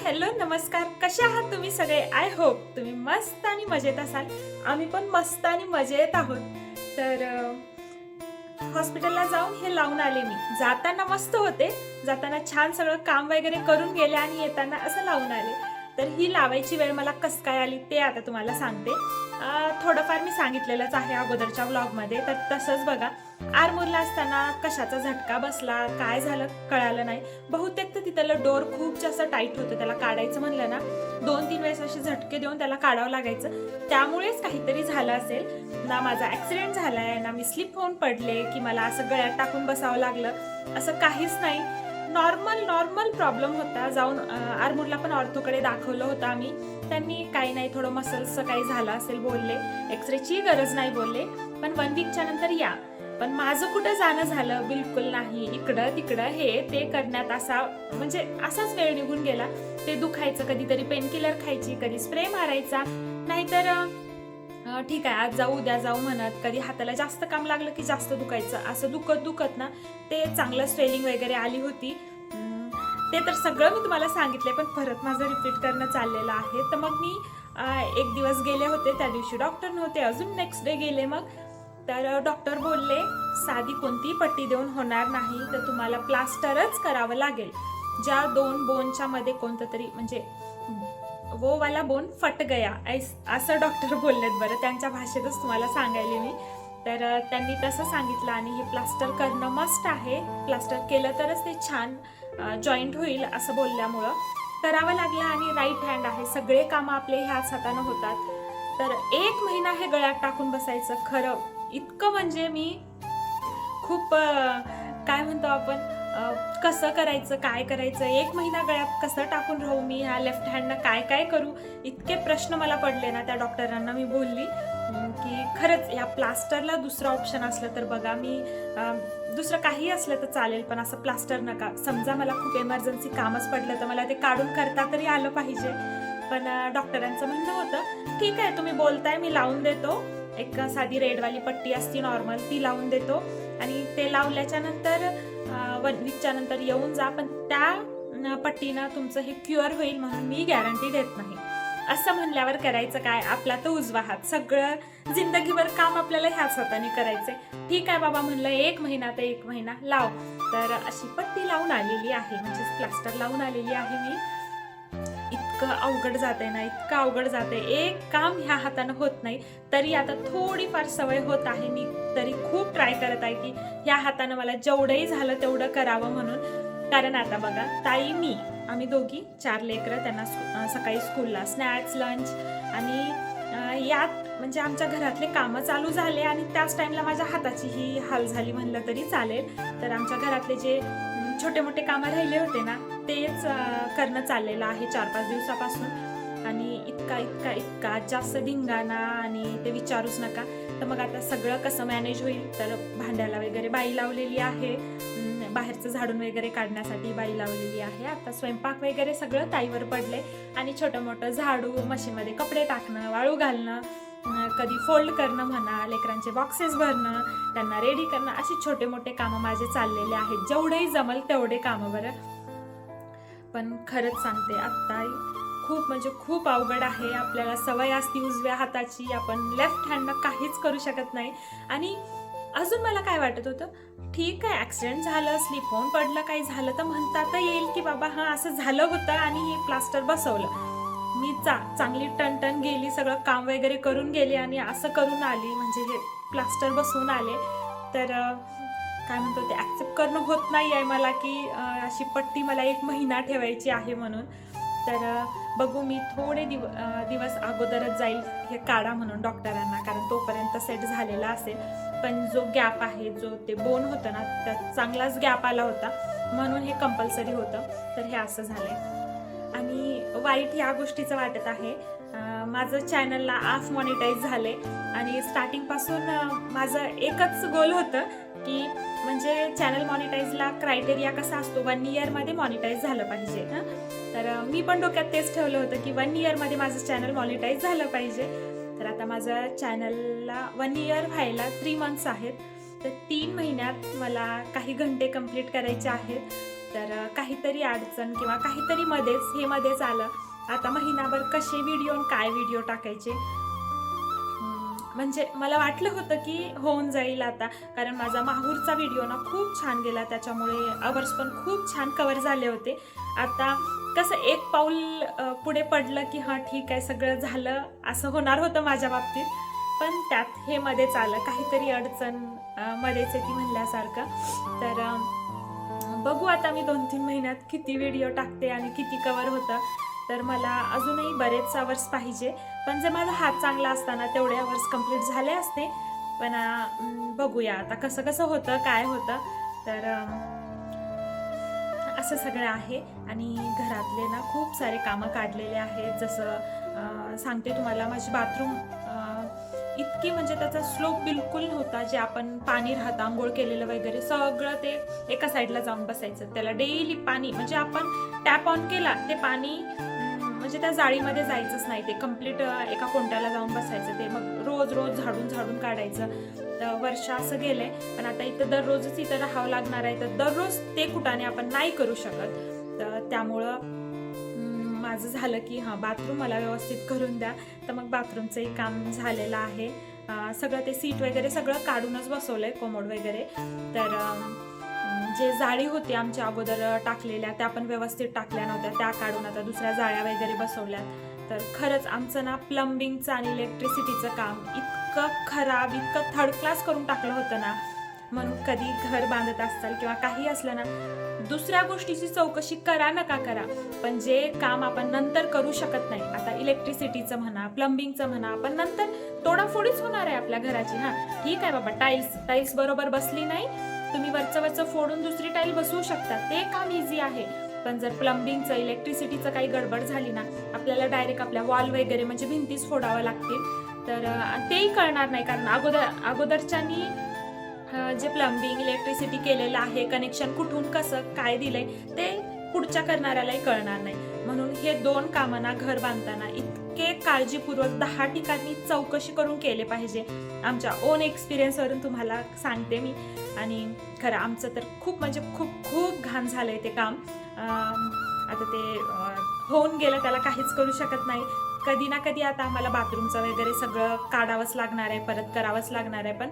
Hello नमस्कार, कसे आहात तुम्ही सगळे? आय होप तुम्ही मस्त आणि मजेत असाल. आम्ही पण मस्त आणि मजेत आहोत. तर हॉस्पिटलला जाऊन हे लावून आले मी. जाताना मस्त होते, जाताना छान सगळं काम वगैरे करून गेले आणि येताना असं लावून आले. तर ही लावायची वेळ मला कसं काय आली ते आता तुम्हाला सांगते. थोडंफार मी सांगितलेलंच आहे अगोदरच्या व्लॉगमध्ये. तर तसंच बघा, आरमोरला असताना कशाचा झटका बसला, काय झालं कळालं नाही. बहुतेक तर तिथलं डोर खूप जास्त टाईट होतं, त्याला काढायचं म्हणलं ना 2-3 वेळेस असे झटके देऊन त्याला काढावं लागायचं. त्यामुळेच काहीतरी झालं असेल. ना माझा ॲक्सिडेंट झालाय, ना मी स्लिप होऊन पडले, की मला असं गळ्यात टाकून बसावं लागलं, असं काहीच नाही. नॉर्मल प्रॉब्लेम होता. जाऊन आरमोरला पण ऑर्थोकडे दाखवलं होतं आम्ही. त्यांनी काही नाही, थोडं मसल्सचं काही झालं असेल बोलले. एक्सरेची गरज नाही बोलले, पण 1 वीकच्या नंतर या. पण माझं कुठं जाणं झालं बिलकुल नाही. इकडं तिकडं हे ते करण्यात असा म्हणजे असाच वेळ निघून गेला. ते दुखायचं, कधीतरी पेनकिलर खायची, कधी स्प्रे मारायचा, नाहीतर ठीक आहे आज जाऊ उद्या जाऊ म्हणत. कधी हाताला जास्त काम लागलं की जास्त दुखायचं. असं दुखत ना ते चांगलं स्वेलिंग वगैरे आली होती. ते तर सगळं मी तुम्हाला सांगितलंय, पण परत माझं रिपीट करणं चाललेलं आहे. तर मग मी एक दिवस गेले होते, त्या दिवशी डॉक्टर नव्हते. अजून नेक्स्ट डे गेले मग. तर डॉक्टर बोलले साधी कोणती पट्टी देऊन होणार नाही, तर तुम्हाला प्लास्टरच करावं लागेल. ज्या 2 बोनच्या मध्ये कोणतं तरी म्हणजे वो वाला बोन फट गया असं डॉक्टर बोललेत. बरं, त्यांच्या भाषेतच तुम्हाला सांगायले मी. तर त्यांनी तसं सांगितलं आणि हे प्लास्टर करणं मस्ट आहे. प्लास्टर केलं तरच ते छान जॉईंट होईल असं बोलल्यामुळं करावं लागलं. आणि राईट हँड आहे, सगळे कामं आपले ह्याच हातानं होतात. तर 1 महिना हे गळ्यात टाकून बसायचं. खरं इतकं म्हणजे मी खूप काय म्हणतो आपण, कसं करायचं, काय करायचं, 1 महिना गळ्यात कसं टाकून राहू मी, ह्या लेफ्ट हँडनं काय काय करू, इतके प्रश्न मला पडले ना. त्या डॉक्टरांना मी बोलली की खरंच या प्लास्टरला दुसरं ऑप्शन असलं तर बघा. मी दुसरं काही असलं तर चालेल, पण असं प्लास्टर नका. समजा मला खूप इमर्जन्सी कामच पडलं तर मला ते काढून करता तरी आलं पाहिजे. पण डॉक्टरांचं म्हणणं होतं ठीक आहे तुम्ही बोलताय, मी लावून देतो. एक साधी रेडवाली पट्टी असती नॉर्मल, ती लावून देतो आणि ते लावल्याच्या नंतर 1 वीकच्या नंतर येऊन जा. पण त्या पट्टीनं तुमचं हे क्युअर होईल म्हणून मी गॅरंटी देत नाही. असं म्हणल्यावर करायचं काय, आपला तर उजवा हात. सगळं जिंदगीभर काम आपल्याला ह्याच हाताने करायचंय. ठीक आहे बाबा म्हणलं, 1 महिना तर 1 महिना लाव. तर अशी पट्टी लावून आलेली आहे, म्हणजे प्लास्टर लावून आलेली आहे मी. इतकं अवघड जाते ना, इतकं अवघड जाते. एक काम ह्या हातानं होत नाही. तरी आता थोडीफार सवय होत आहे. मी तरी खूप ट्राय करत आहे की ह्या हातानं मला जेवढंही झालं तेवढं करावं म्हणून. कारण आता बघा, ताई मी आम्ही दोघी 4 लेकरं. त्यांना सकाळी स्कूलला स्नॅक्स, लंच आणि यात म्हणजे आमच्या घरातले कामं चालू झाले आणि त्याच टाइमला माझ्या हाताचीही हाल झाली म्हणलं तरी चालेल. तर आमच्या घरातले जे छोटे मोठे कामं राहिले होते ना तेच करणं चाललेलं आहे 4-5 दिवसापासून. आणि इतका जास्त धिंगाणा आणि ते विचारूच नका. तर मग आता सगळं कसं मॅनेज होईल, तर भांड्याला वगैरे बाई लावलेली आहे, बाहेरचं झाडून वगैरे काढण्यासाठी बाई लावलेली आहे. आता स्वयंपाक वगैरे सगळं ताईवर पडले आणि छोटं मोठं झाडू, मशीनमध्ये कपडे टाकणं, वाळू घालणं, कधी फोल्ड करणं म्हणा, लेकरांचे बॉक्सेस भरणं, त्यांना रेडी करणं, अशी छोटे मोठे कामं माझे चाललेले आहेत. जेवढेही जमल तेवढे कामं बरं. पण खरंच सांगते आत्ता खूप म्हणजे खूप अवघड आहे. आपल्याला सवय असती उजव्या हाताची, आपण लेफ्ट हँडनं काहीच करू शकत नाही. आणि अजून मला काय वाटत होतं, ठीक आहे ॲक्सिडेंट झालं, स्लिप होऊन पडलं, काही झालं तर म्हणता तर येईल की बाबा हां असं झालं होतं आणि हे प्लास्टर बसवलं. मी चांगली टन गेली, सगळं काम वगैरे करून गेले आणि असं करून आली, म्हणजे हे प्लास्टर बसवून आले. तर काय म्हणतो ते ॲक्सेप्ट करणं होत नाही आहे मला की अशी पट्टी मला 1 महिना ठेवायची आहे म्हणून. तर बघू मी थोडे दिवस अगोदरच जाईल हे काढा म्हणून डॉक्टरांना, कारण तोपर्यंत सेट झालेला असेल. पण जो गॅप आहे, जो ते बोन होतं ना त्यात चांगलाच गॅप आला होता म्हणून हे कंपल्सरी होतं. तर हे असं झालंय. आणि वाईट या गोष्टीचं वाटत आहे, माझं चॅनलला हाफ मॉनिटाईज झाले आणि स्टार्टिंगपासून माझं एकच गोल होतं की म्हणजे चॅनल मॉनिटाईजला क्रायटेरिया कसा असतो, 1 इयरमध्ये मॉनिटाईज झालं पाहिजे. तर मी पण डोक्यात तेच ठेवलं होतं की 1 इयरमध्ये माझं चॅनल मॉनिटाईज झालं पाहिजे. तर आता माझं चॅनलला 1 इयर व्हायला 3 मंथ्स आहेत. तर 3 महिन्यात मला काही घंटे कंप्लीट करायचे आहेत. तर काहीतरी अडचण किंवा काहीतरी मध्येच आलं. आता महिनाभर कसे व्हिडिओ काय व्हिडिओ टाकायचे, म्हणजे मला वाटलं होतं की होऊन जाईल आता, कारण माझा माहूरचा व्हिडिओ ना खूप छान गेला, त्याच्यामुळे अवर्स पण खूप छान कव्हर झाले होते. आता कसं एक पाऊल पुढे पडलं की हां ठीक आहे सगळं झालं असं होणार होतं माझ्या बाबतीत, पण त्यात हे मध्येच आलं, काहीतरी अडचण मध्येच येते म्हणल्यासारखं. तर बघू आता मी 2-3 महिन्यात किती व्हिडिओ टाकते आणि किती कव्हर होतं. तर मला अजूनही बरेच आवर्स पाहिजे, पण जर माझा हात चांगला असताना तेवढे आवर्स कंप्लीट झाले असते. पण बघूया आता कसं कसं होतं काय होतं. तर असं सगळं आहे. आणि घरातले ना खूप सारे कामं काढलेले आहेत. जसं सांगते तुम्हाला, माझी बाथरूम इतकी म्हणजे त्याचा स्लोप बिलकुल नव्हता. जे आपण पाणी राहतं आंघोळ केलेलं वगैरे सगळं ते एका साईडला जाऊन बसायचं. त्याला डेली पाणी म्हणजे आपण टॅप ऑन केला ते पाणी म्हणजे त्या जाळीमध्ये जायचंच नाही, ते कम्प्लीट एका कोंट्याला जाऊन बसायचं. ते मग रोज रोज झाडून काढायचं. तर वर्ष असं गेलंय. पण आता इथं दररोजच इथं राहावं लागणार आहे, तर दररोज ते कुटाने आपण नाही करू शकत. तर त्यामुळं माझं झालं की हां बाथरूम मला व्यवस्थित करून द्या. तर मग बाथरूमचंही काम झालेलं आहे. सगळं ते सीट वगैरे सगळं काढूनच बसवलंय, कोमोड वगैरे. तर जे जाळी होती आमच्या अगोदर टाकलेल्या त्या पण व्यवस्थित टाकल्या नव्हत्या, त्या काढून आता दुसऱ्या जाळ्या वगैरे बसवल्यात. तर खरंच आमचं ना प्लंबिंगचं आणि इलेक्ट्रिसिटीचं काम इतकं खराब, इतकं थर्ड क्लास करून टाकलं होतं ना. म्हणून कधी घर बांधत असाल किंवा काही असलं ना, दुसऱ्या गोष्टीची चौकशी करा नका करा, पण जे काम आपण नंतर करू शकत नाही, आता इलेक्ट्रिसिटीचं म्हणा, प्लंबिंगचं म्हणा, आपण नंतर तोडाफोडीच होणार आहे आपल्या घराची. हां ठीक आहे बाबा, टाईल्स बरोबर बसली नाही, तुम्ही वरचं फोडून दुसरी टाईल बसवू शकता, ते काम इझी आहे. पण जर प्लंबिंगचं इलेक्ट्रिसिटीचं काही गडबड झाली ना, आपल्याला डायरेक्ट आपल्या वॉल वगैरे म्हणजे भिंतीच फोडावं लागतील. तर तेही कळणार नाही, कारण अगोदरच्यानी जे प्लंबिंग इलेक्ट्रिसिटी केलेलं आहे, कनेक्शन कुठून कसं काय दिलंय ते पुढच्या करणाऱ्यालाही कळणार नाही. म्हणून हे 2 कामं ना घर बांधताना इतके काळजीपूर्वक 10 ठिकाणी चौकशी करून केले पाहिजे. आमच्या ओन एक्सपिरियन्सवरून तुम्हाला सांगते मी. आणि खरं आमचं तर खूप म्हणजे खूप घाण झालंय ते काम. आता ते होऊन गेलं, त्याला काहीच करू शकत नाही. कधी ना कधी आता आम्हाला बाथरूमचं वगैरे सगळं काढावंच लागणार आहे, परत करावंच लागणार आहे. पण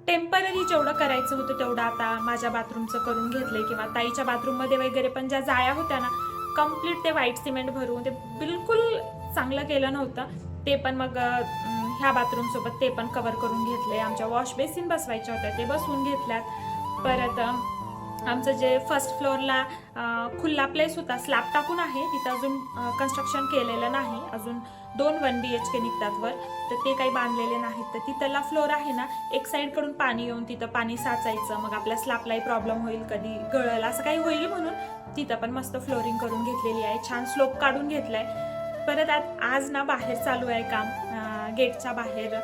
टेम्पररी जेवढं करायचं होतं तेवढं आता माझ्या बाथरूमचं करून घेतलंय. किंवा ताईच्या बाथरूममध्ये वगैरे पण ज्या जाळ्या होत्या ना, कम्प्लीट ते व्हाईट सिमेंट भरून ते बिलकुल चांगलं केलं नव्हतं. ते पण मग ह्या बाथरूमसोबत ते पण कव्हर करून घेतले. आमच्या वॉश बेसिन बसवायच्या होत्या, ते बसवून घेतल्यात. परत आमचं जे फर्स्ट फ्लोअरला खुल्ला प्लेस होता, स्लॅब टाकून आहे, तिथं अजून कन्स्ट्रक्शन केलेलं नाही. अजून 2 1BHK निघतात वर, तर ते काही बांधलेले नाहीत. तर तिथला फ्लोअर आहे ना, एक साईडकडून पाणी येऊन तिथं पाणी साचायचं, मग आपल्या स्लॅबलाही प्रॉब्लेम होईल, कधी गळलं असं काही होईल म्हणून तिथं पण मस्त फ्लोरिंग करून घेतलेली आहे, छान स्लोप काढून घेतलाय. परत आज ना बाहेर चालू आहे काम, गेटच्या बाहेर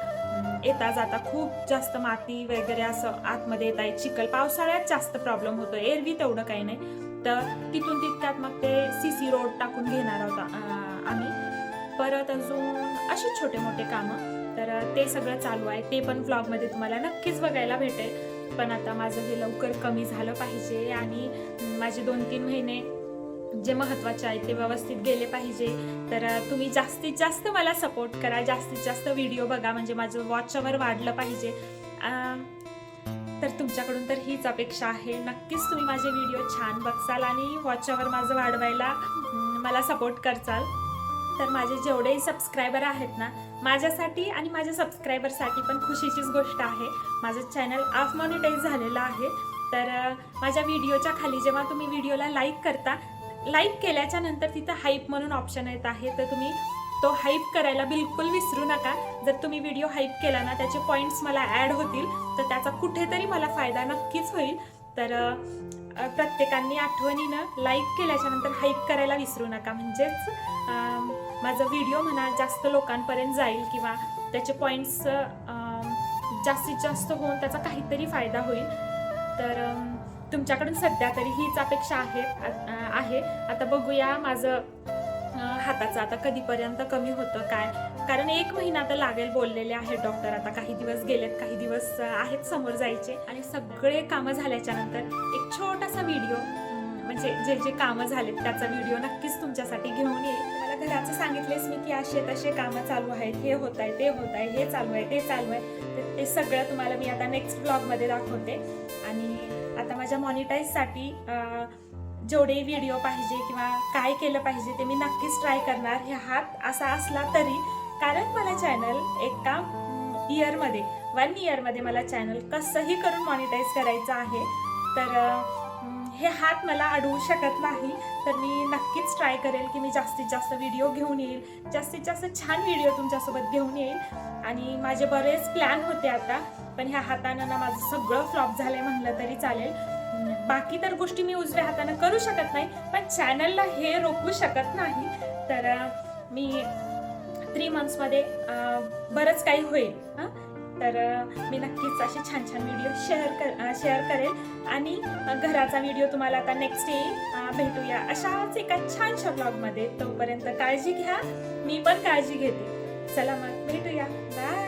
येता जाता खूप जास्त माती वगैरे असं आतमध्ये येत आहे, चिखल. पावसाळ्यात जास्त प्रॉब्लेम होतो, एरवी तेवढं काही नाही. तर तिथून तितक्यात मग ते CC रोड टाकून घेणार आहोत आम्ही. परत अजून असे छोटे मोठे कामं, तर ते सगळं चालू आहे. ते पण व्लॉगमध्ये तुम्हाला नक्कीच बघायला भेटेल. पण आता माझं हे लवकर कमी झालं पाहिजे आणि माझे 2-3 महिने जे महत्त्वाचे आहेत ते व्यवस्थित गेले पाहिजे. तर तुम्ही जास्तीत जास्त मला सपोर्ट करा, जास्तीत जास्त व्हिडिओ बघा, म्हणजे माझं वॉच अवर वाढलं पाहिजे. तर तुमच्याकडून तर हीच अपेक्षा आहे. नक्कीच तुम्ही माझे व्हिडिओ छान बघसाल आणि वॉच अवर माझं वाढवायला मला सपोर्ट करसाल. तर माझे जेवढेही सबस्क्रायबर आहेत ना, माझ्यासाठी आणि माझ्या सबस्क्रायबरसाठी पण खुशीचीच गोष्ट आहे. माझं चॅनल हाफ मॉनिटाईज झालेलं आहे. तर माझ्या व्हिडिओच्या खाली जेव्हा तुम्ही व्हिडिओला लाईक केल्याच्या नंतर तिथं हाईप म्हणून ऑप्शन येत आहे, तर तुम्ही तो हाईप करायला बिलकुल विसरू नका. जर तुम्ही व्हिडिओ हाईप केला ना, त्याचे पॉईंट्स मला ॲड होतील, तर त्याचा कुठेतरी मला फायदा नक्कीच होईल. तर प्रत्येकाने आठवणीनं लाईक केल्याच्या नंतर हाईप करायला विसरू नका, म्हणजेच माझा व्हिडिओ म्हणा जास्त लोकांपर्यंत जाईल किंवा त्याचे पॉईंट्स जास्तीत जास्त होऊन त्याचा काहीतरी फायदा होईल. तर तुमच्याकडून सध्या तरी हीच अपेक्षा आहे. आता बघूया माझं हाताचं आता कधीपर्यंत कमी होतं काय, कारण 1 महिना तर लागेल बोललेले आहे डॉक्टर. आता काही दिवस गेलेत, काही दिवस आहेत समोर जायचे. आणि सगळे कामं झाल्याच्या नंतर एक छोटासा व्हिडिओ म्हणजे जे जे कामं झालेत त्याचा व्हिडिओ नक्कीच तुमच्यासाठी घेऊन येईल. मला घराचं सांगितलेच मी की असे तसे कामं चालू आहेत, हे होत आहे, ते होत आहे, हे चालू आहे, ते चालू आहे. तर ते सगळं तुम्हाला मी आता नेक्स्ट ब्लॉगमध्ये दाखवते. आणि आता माझ्या मॉनिटाईजसाठी जेवढे व्हिडिओ पाहिजे किंवा काय केलं पाहिजे ते मी नक्कीच ट्राय करणार. हे हात असा असला तरी, कारण मला चॅनल एका इयरमध्ये 1 इयरमध्ये मला चॅनल कसंही करून मॉनिटाईज करायचं आहे. तर हे हात मला अडवू शकत नाही. तर मी नक्कीच ट्राय करेल की मी जास्तीत जास्त व्हिडिओ घेऊन येईल, जास्तीत जास्त छान व्हिडिओ तुमच्यासोबत घेऊन येईल. आणि माझे बरेच प्लॅन होते आता, पण ह्या हातानं ना माझं सगळं फ्लॉप झालंय म्हणलं तरी चालेल. बाकी तर गोष्टी मी उजव्या हातानं करू शकत नाही, पण चॅनलला हे रोखू शकत नाही. तर मी 3 मंथ्समध्ये बरंच काही होईल. तर मी नक्कीच असे छान छान व्हिडिओ शेअर करेल. आणि घराचा व्हिडिओ तुम्हाला आता नेक्स्ट येईल. भेटूया अशाच एका छानशा ब्लॉगमध्ये. तोपर्यंत काळजी घ्या, मी पण काळजी घेते. चला मग भेटूया, बाय.